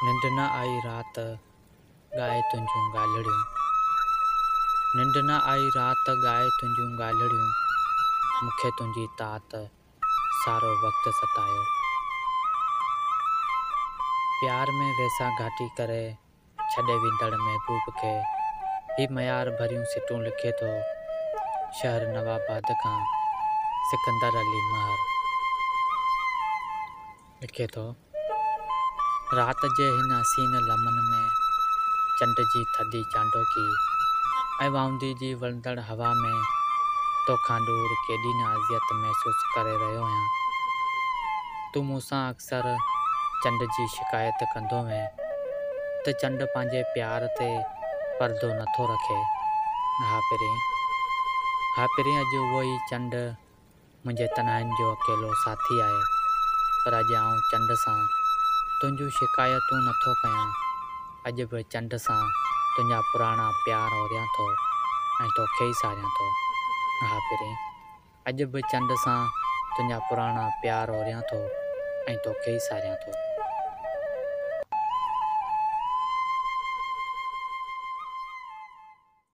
निंड न आई रात गाए तुंहिंजूं ॻाल्हिड़ियूं। निंड न आई रात गाए तुंहिंजूं ॻाल्हिड़ियूं। मूंखे तुंहिंजी तात सारो वक़्तु सतायो। प्यार में वैसा घाटी करे छॾे वेंदड़ महबूब खे ही मयार भरियूं सिटूं लिखे थो शहर नवाबाद खां सिकंदर अली महर। लिखे थो, रात जे हिन हसीन लमन में चंड जी थधी चांडोकी ऐं वाउंदी जी वलंदड़ हवा में तोखां दूर केॾी न अज़ियत महसूसु करे रहियो आहियां। तूं मूंसां अक्सर चंड जी शिकायत कंदो वएं त चंड पंहिंजे प्यार ते पर्दो नथो रखे। हा पिरीं अॼु उहो ई चंड मुंहिंजे तन्हाइनि जो अकेलो साथी आहे, पर अॼु आउं चंड सां तुंहिंजूं शिकायतूं नथो कयां। अॼु बि चंड सां तुंहिंजा पुराणा प्यार ओरियां थो ऐं तोखे ई सारियां थो। हा पिरीं, अॼु बि चंड सां तुंहिंजा पुराणा प्यार ओरियां थो ऐं तोखे ई सारियां थो।